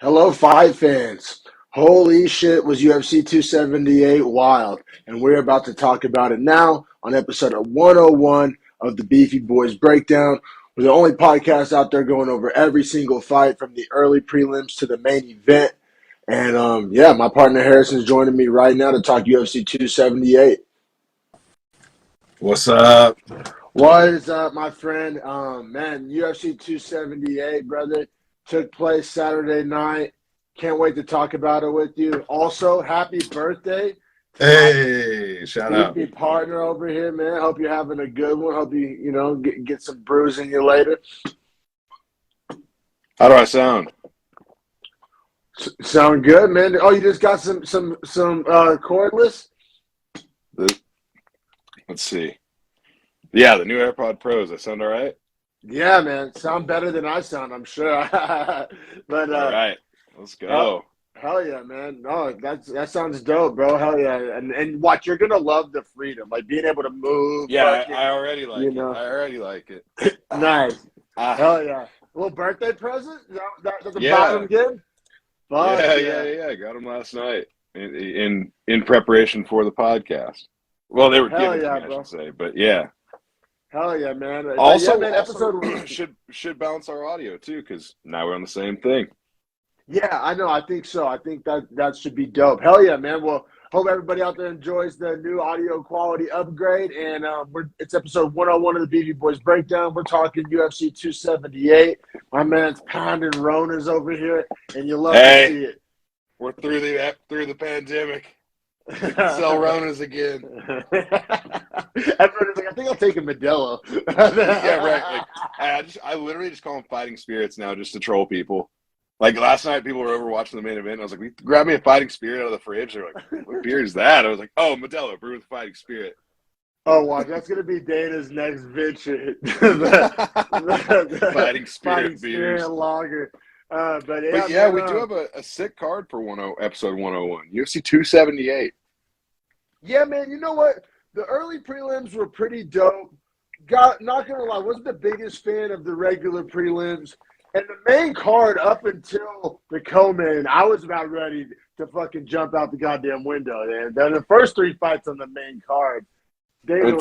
Hello, fight fans. Holy shit, was UFC 278 wild. And we're about to talk about it now on episode 101 of the Beefy Boys Breakdown. We're the only podcast out there going over every single fight from the early prelims to the main event. And my partner Harrison is joining me right now to talk UFC 278. What's up? What is up, my friend? UFC 278, brother, took place Saturday night. Can't wait to talk about it with you. Also, happy birthday. Hey, shout out. Beefy partner over here, man. Hope you're having a good one. Hope you get some brews in you later. How do I sound? Sound good, man. Oh, you just got some cordless? Let's see. Yeah, the new AirPod Pros. I sound all right? Yeah, man. Sound better than I sound, I'm sure. But all right, let's go. Hell yeah, man. No, that sounds dope, bro. Hell yeah. And watch, you're gonna love the freedom. Like being able to move. Yeah, I already like it. I already like it. Nice. Hell yeah. A little birthday present? That's a bottom good? Yeah. Got them last night in preparation for the podcast. Well, they were given to me, I should say, but yeah. Hell yeah, man. Also, man, episode should balance our audio too, because now we're on the same thing. Yeah, I know. I think so. I think that should be dope. Hell yeah, man. Well, hope everybody out there enjoys the new audio quality upgrade. And it's episode 101 of the Beefy Boys Breakdown. We're talking UFC 278. My man's pounding Ronas over here, and you love to see it. We're through the pandemic. Sell Ronas again. Everybody's like, I think I'll take a Modelo. Yeah, right. Like, I literally just call them fighting spirits now, just to troll people. Like last night, people were over watching the main event. And I was like, grab me a fighting spirit out of the fridge. They're like, what beer is that? I was like, oh, Modelo, brewed with fighting spirit. Oh, wow, that's gonna be Dana's next venture. Fighting spirit beers. Lager. But yeah, we do have a sick card for episode 101. UFC 278. Yeah, man. You know what? The early prelims were pretty dope. Not gonna lie, wasn't the biggest fan of the regular prelims. And the main card up until the co-main, I was about ready to fucking jump out the goddamn window. And then the first three fights on the main card, they can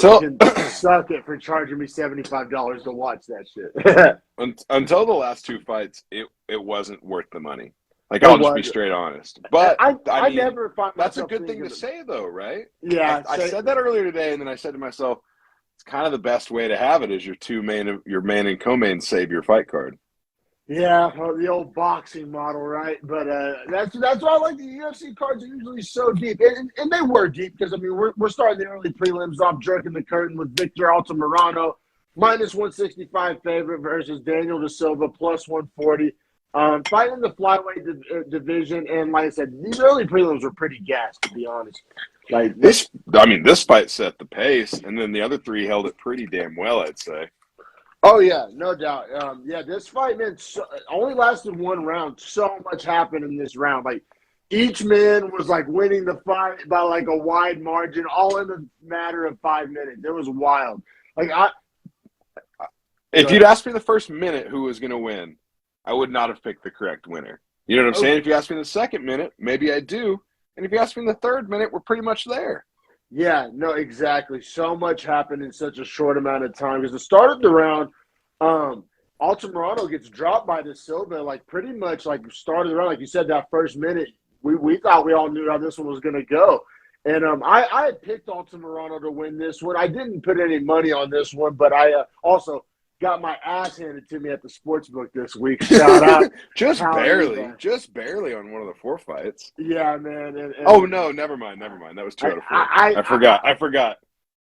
suck it for charging me $75 to watch that shit. Until the last two fights, it wasn't worth the money. Like, I'll just be straight honest. But I mean, never find that's a good thing to say, though, right? Yeah. I said that earlier today, and then I said to myself, it's kind of the best way to have it is your main and co-main save your fight card. Yeah, the old boxing model, right? But that's why I like the UFC cards are usually so deep, and they were deep because I mean we're starting the early prelims off jerking the curtain with Victor Altamirano minus 165 favorite versus Daniel Da Silva plus 140, fighting the flyweight division, and like I said, these early prelims were pretty gassed, to be honest. Like this fight set the pace, and then the other three held it pretty damn well, I'd say. Oh, yeah, no doubt. This fight, man, only lasted one round. So much happened in this round. Like, each man was, like, winning the fight by, like, a wide margin, all in a matter of 5 minutes. It was wild. Like, if you'd asked me the first minute who was going to win, I would not have picked the correct winner. You know what I'm saying? If you asked me the second minute, maybe I do. And if you asked me the third minute, we're pretty much there. Yeah, no, exactly. So much happened in such a short amount of time. Because the start of the round, Altamirano gets dropped by Da Silva, like pretty much like started the round. Like you said, that first minute, we thought we all knew how this one was going to go. And I had picked Altamirano to win this one. I didn't put any money on this one, but I also got my ass handed to me at the sportsbook this week. Shout out. just barely on one of the 4 fights. Yeah, man. And oh, no, never mind. That was 2 out of 4. I forgot.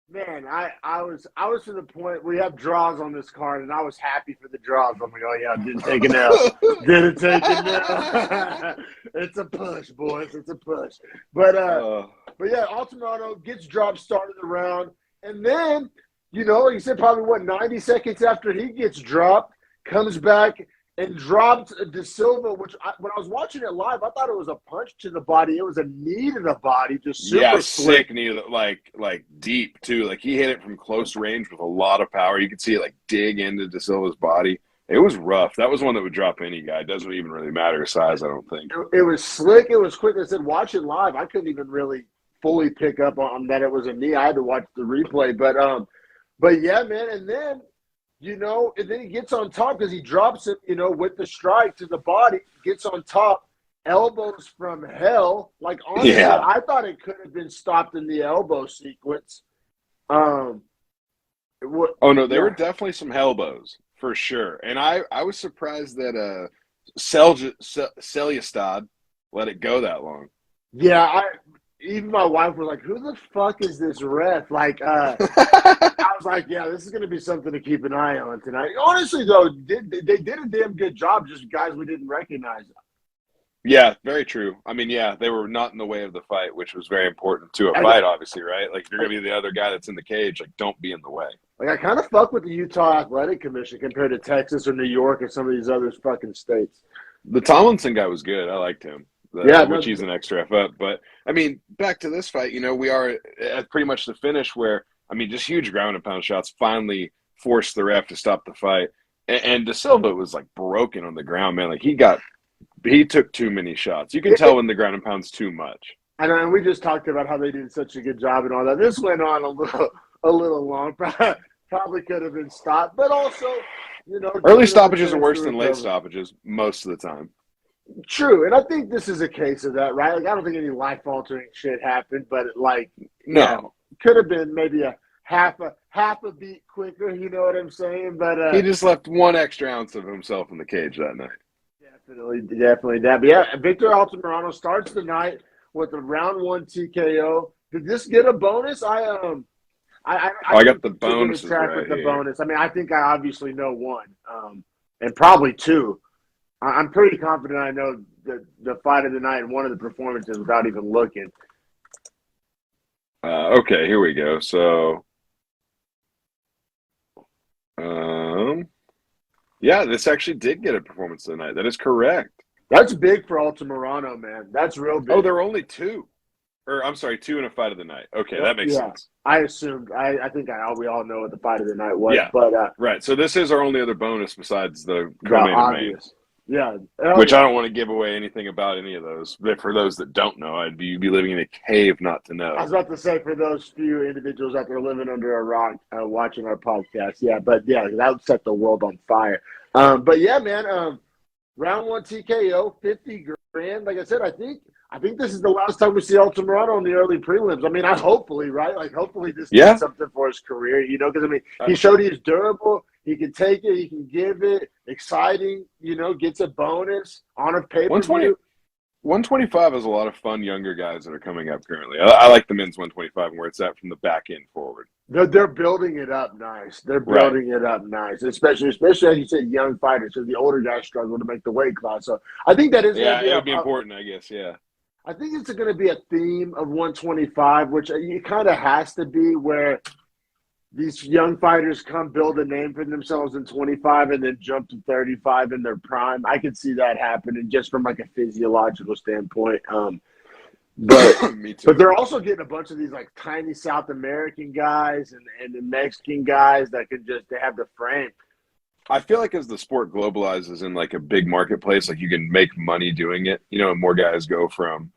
Man, I was to the point we have draws on this card, and I was happy for the draws. I'm like, oh, yeah, didn't take an L. Didn't take an L. It's a push, boys. It's a push. But yeah, Altamirano gets dropped, started the round, and then – like you said, probably, 90 seconds after he gets dropped, comes back and dropped Da Silva, which when I was watching it live, I thought it was a punch to the body. It was a knee to the body, just super sick knee, like deep, too. Like, he hit it from close range with a lot of power. You could see it, like, dig into Da Silva's body. It was rough. That was one that would drop any guy. It doesn't even really matter his size, I don't think. It was slick. It was quick. I said, watch it live. I couldn't even really fully pick up on that it was a knee. I had to watch the replay. But yeah, man. And then, and then he gets on top because he drops it, with the strike to the body, gets on top, elbows from hell. Like, honestly, Yeah. I thought it could have been stopped in the elbow sequence. Oh, no, there were definitely some elbows, for sure. And I was surprised that Seljestad let it go that long. Yeah, even my wife was like, "Who the fuck is this ref?" Like, I was like, "Yeah, this is going to be something to keep an eye on tonight." Honestly, though, they did a damn good job. Just guys we didn't recognize. Yeah, very true. I mean, yeah, they were not in the way of the fight, which was very important to a fight, obviously, right? Like, if you're going to be the other guy that's in the cage, like, don't be in the way. Like, I kind of fuck with the Utah Athletic Commission compared to Texas or New York or some of these other fucking states. The Tomlinson guy was good. I liked him. Which he's an extra up. But, I mean, back to this fight, we are at pretty much the finish where, I mean, just huge ground and pound shots finally forced the ref to stop the fight. And De Silva was, like, broken on the ground, man. Like, he took too many shots. You can tell when the ground and pound's too much. And we just talked about how they did such a good job and all that. This went on a little long. Probably could have been stopped, but also, early stoppages are worse than late stoppages most of the time. True, and I think this is a case of that, right? Like, I don't think any life-altering shit happened, but could have been maybe a half a beat quicker. You know what I'm saying? But he just left 1 extra ounce of himself in the cage that night. Definitely that. But yeah, Victor Altamirano starts the night with a round 1 TKO. Did this get a bonus? I got the bonuses right with the here. bonus. I mean, I think I obviously know 1, and probably 2. I'm pretty confident I know the fight of the night and one of the performances without even looking. Okay, here we go. So, yeah, this actually did get a performance of the night. That is correct. That's big for Altamirano, man. That's real big. Oh, there were only 2. Or, I'm sorry, 2 in a fight of the night. Okay, that makes sense. I assumed. I think we all know what the fight of the night was. Yeah, but right. So this is our only other bonus besides the co-main main. Yeah. Which I don't want to give away anything about any of those. But for those that don't know, you'd be living in a cave not to know. I was about to say, for those few individuals out there living under a rock watching our podcast, that would set the world on fire. But yeah, man, round 1 TKO, 50 grand. Like I said, I think this is the last time we see Altamirano in the early prelims. I mean, hopefully, right? Like, hopefully this does something for his career, because, I mean, he showed he's durable. He can take it. He can give it. Exciting, gets a bonus on a pay-per-view. 125 has a lot of fun younger guys that are coming up currently. I like the men's 125 and where it's at from the back end forward. They're building it up nice. Especially as you said, young fighters. So the older guys struggle to make the weight class. So I think that is it would be important, I guess, yeah. I think it's going to be a theme of 125, which it kind of has to be, where these young fighters come build a name for themselves in 25 and then jump to 35 in their prime. I could see that happening just from like a physiological standpoint. But Me too. But they're also getting a bunch of these like tiny South American guys and the Mexican guys that they have the frame. I feel like as the sport globalizes in like a big marketplace, like you can make money doing it, and more guys go from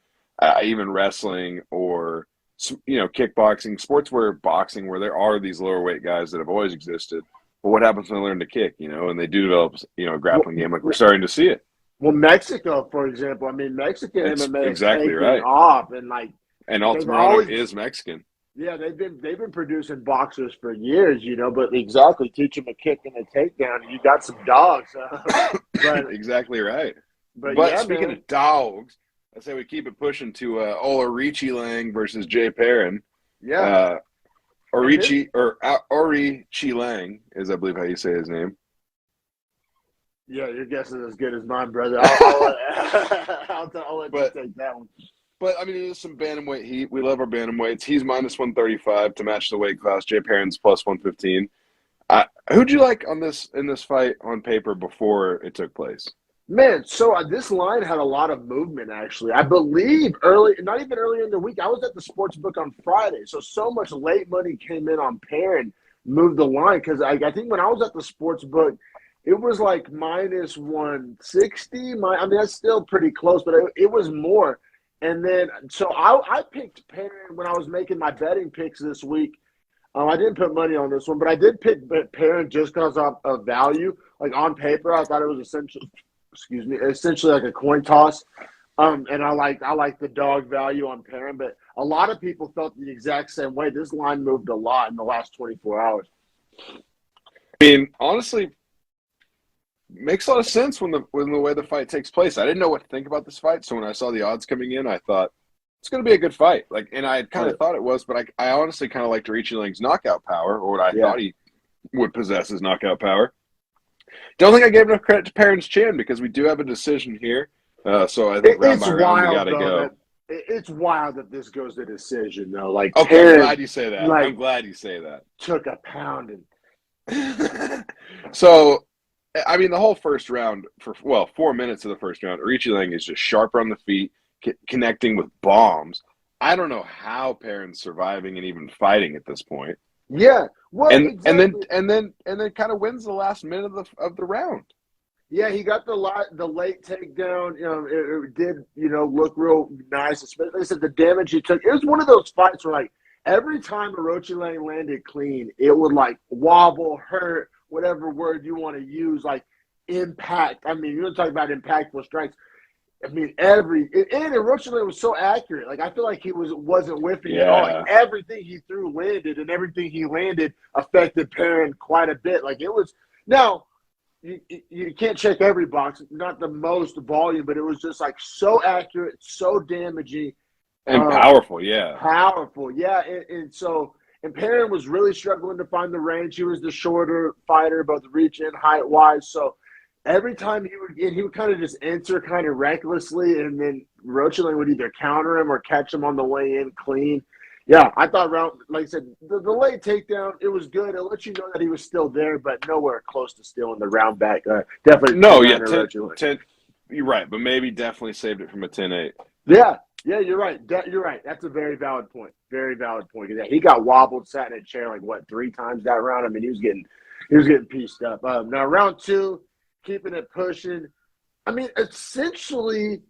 even wrestling or, kickboxing, sports where boxing, where there are these lower weight guys that have always existed. But what happens when they learn to kick, and they do develop, a grappling game like we're starting to see it. Well, Mexico, for example, I mean, Mexican MMA exactly right. off and Altamirano is Mexican. Yeah, they've been producing boxers for years, but exactly, teach them a kick and a takedown, and you got some dogs. Exactly right. But speaking of dogs, I say we keep it pushing to Ulrichi Lang versus Jay Perrin. Yeah. Ori Lang is, I believe, how you say his name. Yeah, your guess is as good as mine, brother. I'll let you take that one. But, I mean, it is some bantamweight heat. We love our bantamweights. He's minus 135 to match the weight class. Jay Perrin's plus 115. Who'd you like in this fight on paper before it took place? Man, so this line had a lot of movement, actually. I believe not even early in the week. I was at the sports book on Friday, so much late money came in on Perrin, moved the line. Because I think when I was at the sports book, it was like minus 160. I mean, that's still pretty close, but it was more. And then, so I picked Perrin when I was making my betting picks this week. I didn't put money on this one, but I did pick Perrin just because of value. Like on paper, I thought it was essentially like a coin toss. And I like the dog value on Perrin, but a lot of people felt the exact same way. This line moved a lot in the last 24 hours. I mean, honestly, makes a lot of sense when the way the fight takes place. I didn't know what to think about this fight, so when I saw the odds coming in, I thought it's going to be a good fight. Like, and I kind of thought it was, but I honestly kind of liked Richie-Lang's knockout power, or what I thought he would possess his knockout power. Don't think I gave enough credit to Perrin's chin because we do have a decision here. So I think round by round we got to go. It's wild that this goes to decision, though. Like, okay, Perrin, I'm glad you say that. I'm glad you say that. Took a pounding. So, I mean, the whole first round, 4 minutes of the first round, Richie-Lang is just sharper on the feet, connecting with bombs. I don't know how Perrin's surviving and even fighting at this point. Yeah, well, and then kind of wins the last minute of the round. Yeah, he got the late takedown. It did look real nice. Especially, I said the damage he took. It was one of those fights where like every time Richie-Lang landed clean, it would like wobble, hurt, whatever word you want to use, like impact. I mean, you're talking about impactful strikes. I mean, Richie-Lang was so accurate. Like I feel like he wasn't whiffing at all. Like everything he threw landed, and everything he landed affected Perrin quite a bit. Like it was now. You can't check every box, not the most volume, but it was just like so accurate, so damaging. And powerful, Powerful, yeah. And Perrin was really struggling to find the range. He was the shorter fighter, both reach and height-wise. So every time he would kind of just enter kind of recklessly, and then Richie-Lang would either counter him or catch him on the way in clean. Yeah, I thought like I said, the late takedown, it was good. It let you know that he was still there, but nowhere close to stealing the round back. Definitely. No, 10, you're right, but maybe definitely saved it from a 10-8. Yeah, you're right. You're right. That's a very valid point. Very valid point. Yeah, he got wobbled, sat in a chair like 3 times that round. I mean, he was getting pieced up. Now round 2, keeping it pushing. I mean, essentially.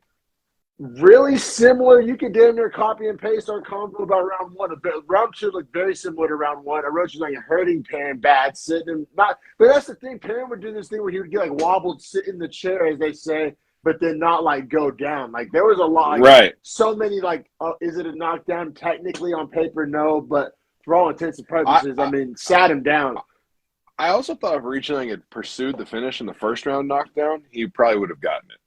Really similar. You could damn near copy and paste our convo about round 1. Round 2 looked very similar to round 1. Richie-Lang hurting Perrin bad, sitting him not. But that's the thing. Perrin would do this thing where he would get like wobbled, sit in the chair, as they say, but then not like go down. Like there was a lot. Right. So many like, is it a knockdown? Technically on paper, no. But for all intents and purposes, I mean, sat him down. I also thought if Richie-Lang had pursued the finish in the first round knockdown, he probably would have gotten it.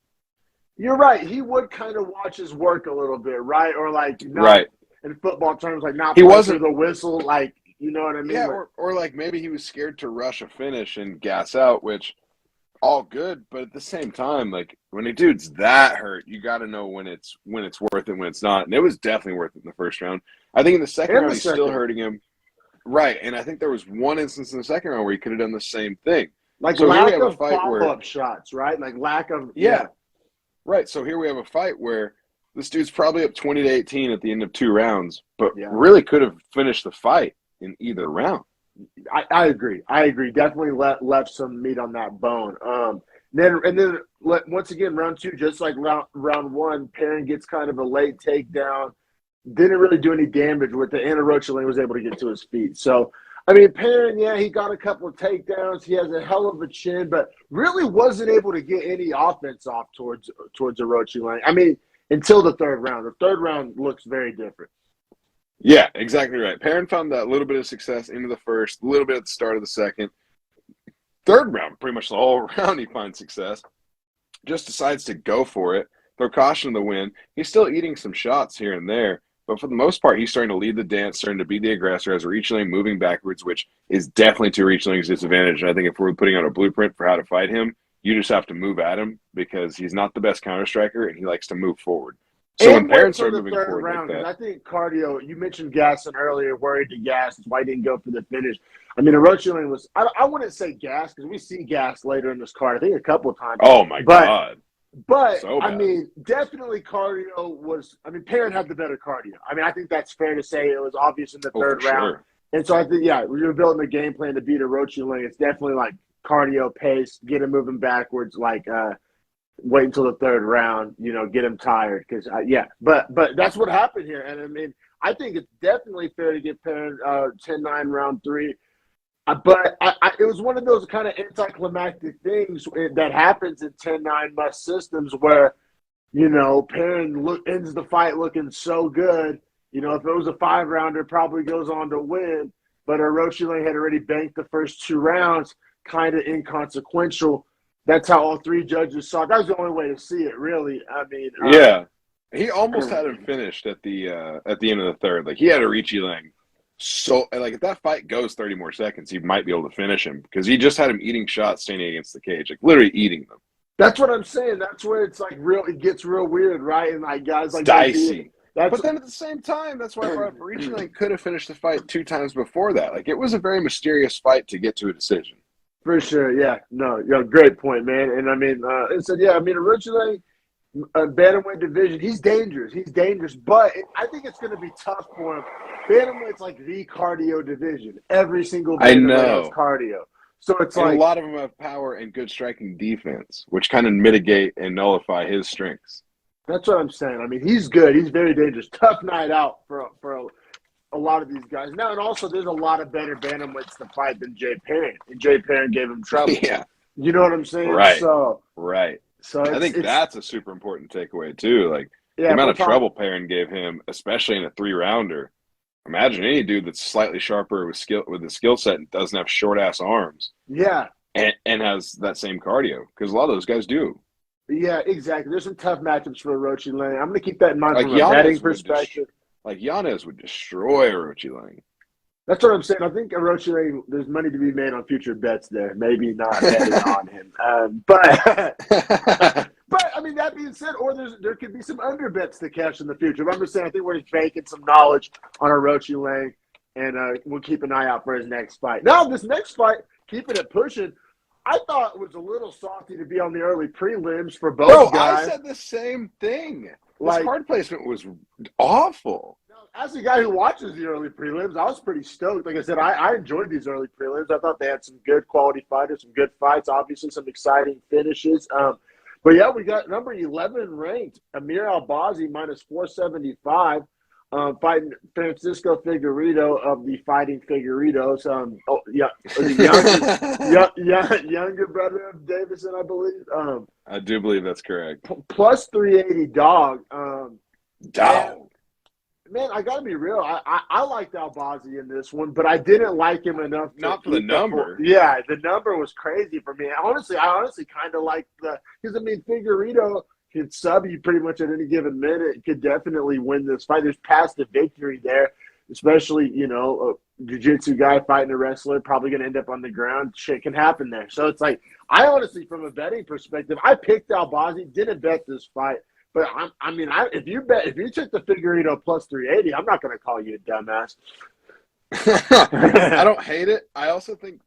You're right. He would kind of watch his work a little bit, right? Or like, in football terms, like not through the whistle, like, you know what I mean? Yeah, or like maybe he was scared to rush a finish and gas out, which all good, but at the same time, like when a dude's that hurt, you got to know when it's worth it, when it's not. And it was definitely worth it in the first round. I think in the second round, he's still hurting him. Right, and I think there was one instance in the second round where he could have done the same thing. Like so lack of follow-up shots, right? Like lack of Right, so here we have a fight where this dude's probably up 20-18 at the end of 2 rounds, but really could have finished the fight in either round. I agree. Definitely left some meat on that bone. Then once again, round 2, just like round 1, Perrin gets kind of a late takedown. Didn't really do any damage with it, and Richie-Lang was able to get to his feet. So, I mean, Perrin, he got a couple of takedowns. He has a hell of a chin, but really wasn't able to get any offense off towards Richie-Lang. I mean, until the third round. The third round looks very different. Yeah, exactly right. Perrin found that little bit of success into the first, a little bit at the start of the second. Third round, pretty much the whole round he finds success. Just decides to go for it, throw caution to the wind. He's still eating some shots here and there. But for the most part, he's starting to lead the dance, starting to be the aggressor as Richie-Lang moving backwards, which is definitely to Richie-Lang's disadvantage. And I think if we're putting out a blueprint for how to fight him, you just have to move at him because he's not the best counter striker and he likes to move forward. So when Perrin started moving forward like that, I think cardio. You mentioned gassing earlier, worried to gas. That's why he didn't go for the finish. I mean, Richie-Lang was. I wouldn't say gas because we see gas later in this card. I think a couple of times. Oh my god. But, so I mean, definitely cardio was – I mean, Perrin had the better cardio. I mean, I think that's fair to say. It was obvious in the third round. Sure. And so I think, we were building a game plan to beat a Richie-Lang. It's definitely like cardio pace, get him moving backwards, like wait until the third round, get him tired. Because, but that's what happened here. And, I mean, I think it's definitely fair to get Perrin 10-9 round 3. But it was one of those kind of anticlimactic things that happens in 10-9 must systems where, Perrin ends the fight looking so good. If it was a 5-rounder, probably goes on to win. But Hiroshi had already banked the first 2 rounds, kind of inconsequential. That's how all 3 judges saw it. That was the only way to see it, really. I mean, yeah, he almost had him finished at the end of the third. Like, he had Arichi Lang. So, like, if that fight goes 30 more seconds, he might be able to finish him because he just had him eating shots standing against the cage, like literally eating them. That's what I'm saying. That's where it's like it gets real weird, right? And like guys like dicey. But then at the same time, that's why Arichi Lang could have finished the fight 2 times before that. Like, it was a very mysterious fight to get to a decision. For sure, yeah. No, great point, man. And I mean, originally, bantamweight division, he's dangerous. But I think it's going to be tough for him. Bantamweight's like the cardio division. Every single bantamweight has cardio. So it's and a lot of them have power and good striking defense, which kind of mitigate and nullify his strengths. That's what I'm saying. I mean, he's good. He's very dangerous. Tough night out for a lot of these guys. Now, and also there's a lot of better bantamweights to fight than Jay Perrin. And Jay Perrin gave him trouble. Yeah. You know what I'm saying? Right. So I think that's a super important takeaway too. Like, the amount of trouble Perrin gave him, especially in a 3-rounder. Imagine any dude that's slightly sharper with a skill set and doesn't have short ass arms. Yeah. And has that same cardio, because a lot of those guys do. Yeah, exactly. There's some tough matchups for Hiroshi Lang. I'm going to keep that in mind from a betting perspective. Yanez would destroy Hiroshi Lang. That's what I'm saying. I think Hiroshi Lang, there's money to be made on future bets there. Maybe not betting on him. But I mean, that being said, or there could be some under bets to cash in the future. But I'm just saying, I think we're just banking some knowledge on Hiroshi Lang, and we'll keep an eye out for his next fight. Now, this next fight, keeping it pushing, I thought it was a little salty to be on the early prelims for both guys. I said the same thing. This card placement was awful. As a guy who watches the early prelims, I was pretty stoked. Like I said, I enjoyed these early prelims. I thought they had some good quality fighters, some good fights, obviously some exciting finishes. But yeah, we got number 11 ranked, Amir Albazi, minus 475, fighting Francisco Figueiredo of the Fighting Figueiredos. Younger brother of Davison, I believe. I do believe that's correct. Plus 380 dog. Dog. Man, I got to be real. I liked Albazi in this one, but I didn't like him enough. Not for the number. Yeah, the number was crazy for me. I honestly kind of like because, I mean, Figueiredo can sub you pretty much at any given minute. Could definitely win this fight. There's path to victory there, especially, a jiu-jitsu guy fighting a wrestler, probably going to end up on the ground. Shit can happen there. So it's like, I honestly, from a betting perspective, I picked Albazi, didn't bet this fight. But if you took the Figueiredo plus 380, I'm not going to call you a dumbass. I don't hate it. I also think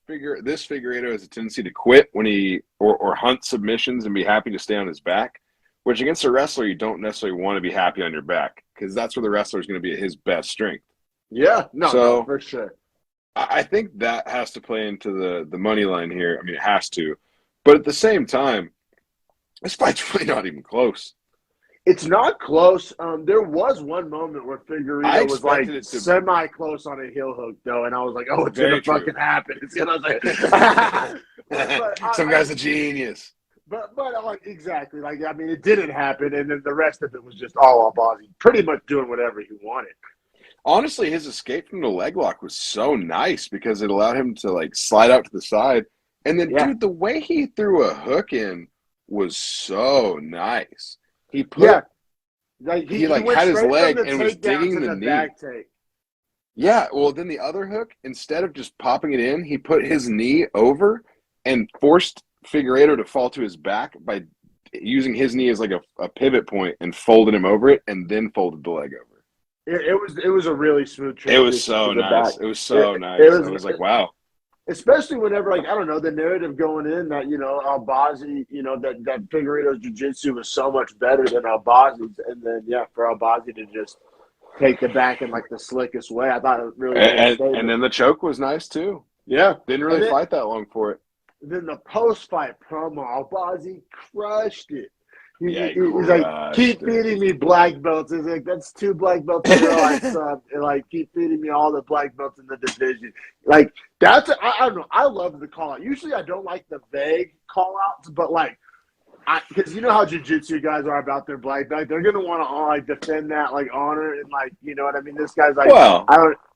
this Figueiredo has a tendency to quit when he or hunt submissions and be happy to stay on his back, which against a wrestler you don't necessarily want to be happy on your back because that's where the wrestler is going to be at his best strength. Yeah, no, for sure. I think that has to play into the money line here. I mean, it has to, but at the same time, this fight's really not even close. It's not close. There was one moment where Figueiredo was like semi-close on a heel hook, though, and I was like, "Oh, it's gonna fucking happen!" It's gonna like, some guy's a genius. But like exactly, like I mean, it didn't happen, and then the rest of it was just all Albazi, pretty much doing whatever he wanted. Honestly, his escape from the leg lock was so nice because it allowed him to like slide out to the side, and then dude, the way he threw a hook in was so nice. He put, he had his leg and was digging the knee. Yeah, well, then the other hook, instead of just popping it in, he put his knee over and forced Figueiredo to fall to his back by using his knee as like a pivot point and folded him over it and then folded the leg over. It was a really smooth transition. It was so nice. It was so nice. I was like, wow. Especially whenever, like, I don't know, the narrative going in that, Albazi, that Figueiredo's jiu-jitsu was so much better than Albazi's. And then, for Albazi to just take the back in, like, the slickest way, I thought it really and then the choke was nice, too. Yeah. Didn't really fight that long for it. then the post-fight promo, Albazi crushed it. He's like, keep feeding me black belts. He's like, that's 2 black belts in a row, I sub. And like, keep feeding me all the black belts in the division. Like, I don't know. I love the call out. Usually I don't like the vague call outs, but like, because you know how jiu-jitsu guys are about their black belt. They're going to want to like defend that like honor and like, you know what I mean? This guy's like, well,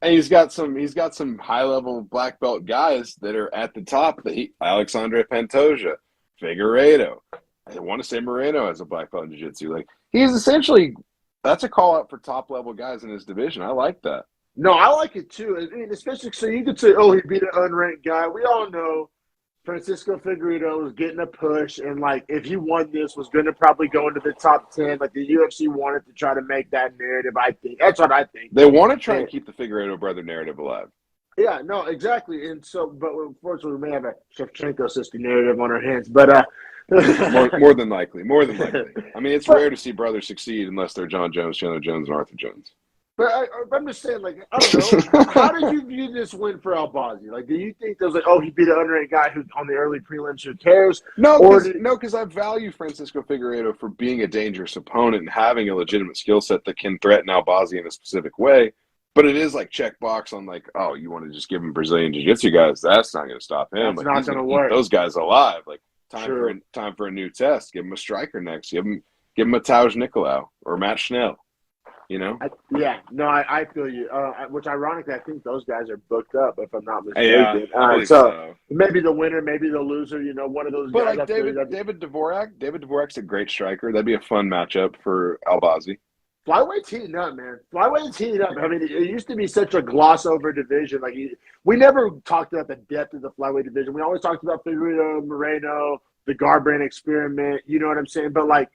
and he's got some high-level black belt guys that are at the top. Alexandre Pantoja, Figueiredo. I want to say Moreno as a black belt in jiu-jitsu. Like, he's essentially, that's a call out for top-level guys in his division. I like that. No, I like it too. I mean, especially so you could say, oh, he beat an unranked guy. We all know Francisco Figueiredo was getting a push, and like if he won this, was going to probably go into the top 10. Like the UFC wanted to try to make that narrative. I think that's what I think. They want to try and keep the Figueiredo brother narrative alive. Yeah, no, exactly. And so, but unfortunately, we may have a Shevchenko sister narrative on our hands. But more than likely. I mean, it's rare to see brothers succeed unless they're John Jones, Chandler Jones, and Arthur Jones. But I'm just saying, like, I don't know. How did you view this win for Albazi? Like, do you think there's like, oh, he beat an unranked guy who on the early prelims, who cares? No, because I value Francisco Figueiredo for being a dangerous opponent and having a legitimate skill set that can threaten Albazi in a specific way. But it is like checkbox on like, oh, you want to just give him Brazilian jiu-jitsu guys? That's not going to stop him. That's like, not going to work. Keep those guys alive. Like time for a new test. Give him a striker next. Give him a Taj Nicolau or Matt Schnell. You know? I feel you. Which ironically, I think those guys are booked up, if I'm not mistaken. Yeah, so maybe the winner, maybe the loser. You know, one of those guys. But like David Dvorak. David Dvorak's a great striker. That'd be a fun matchup for Albazi. Flyweight's heating up, man. Flyweight's heating up. I mean, it used to be such a gloss over division. Like we never talked about the depth of the flyweight division. We always talked about Figueiredo, Moreno, the Garbrandt experiment. You know what I'm saying? But like,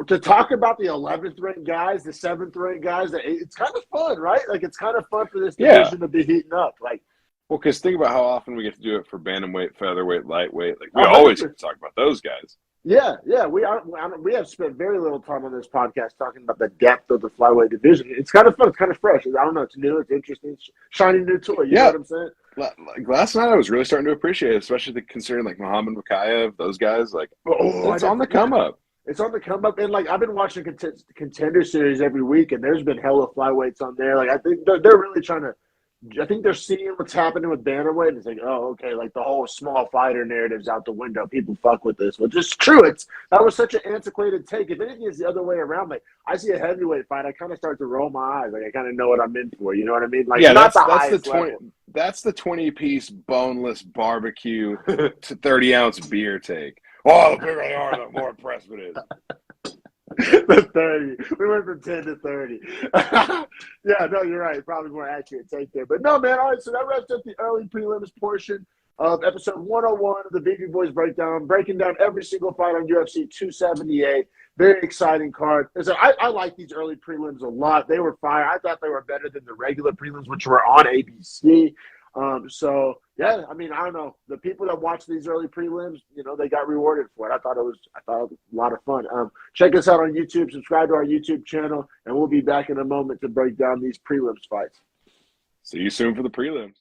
to talk about the 11th ranked guys, the 7th ranked guys, it's kind of fun, right? Like, it's kind of fun for this division to be heating up. Like, well, because think about how often we get to do it for bantamweight, featherweight, lightweight. Like, we always get to talk about those guys. Yeah, we have spent very little time on this podcast talking about the depth of the flyweight division. It's kind of fun. It's kind of fresh. I don't know. It's new. It's interesting. It's shiny new toy. You know what I'm saying? Like last night, I was really starting to appreciate it, especially considering like Muhammad Makayev, those guys. Like, it's on the come up. It's on the come up, and like I've been watching Contender Series every week, and there's been hella flyweights on there. Like I think they're really trying to. I think they're seeing what's happening with bantamweight, and it's like, oh, okay, like the whole small fighter narrative's out the window. People fuck with this, which is true. That was such an antiquated take. If anything, it's the other way around. Like I see a heavyweight fight, I kind of start to roll my eyes. Like I kind of know what I'm in for. You know what I mean? Like that's the 20. That's the 20-piece boneless barbecue to 30-ounce beer take. Oh, the bigger they are, the more impressed it is. The 30. We went from 10 to 30. Yeah, no, you're right. Probably more accurate take there. But no, man, all right, so that wraps up the early prelims portion of episode 101 of the Beefy Boys Breakdown, breaking down every single fight on UFC 278. Very exciting card. So I like these early prelims a lot. They were fire. I thought they were better than the regular prelims, which were on ABC. So yeah, I mean, I don't know. The people that watch these early prelims, you know, they got rewarded for it. I thought it was a lot of fun. Check us out on YouTube, subscribe to our YouTube channel, and we'll be back in a moment to break down these prelims fights. See you soon for the prelims.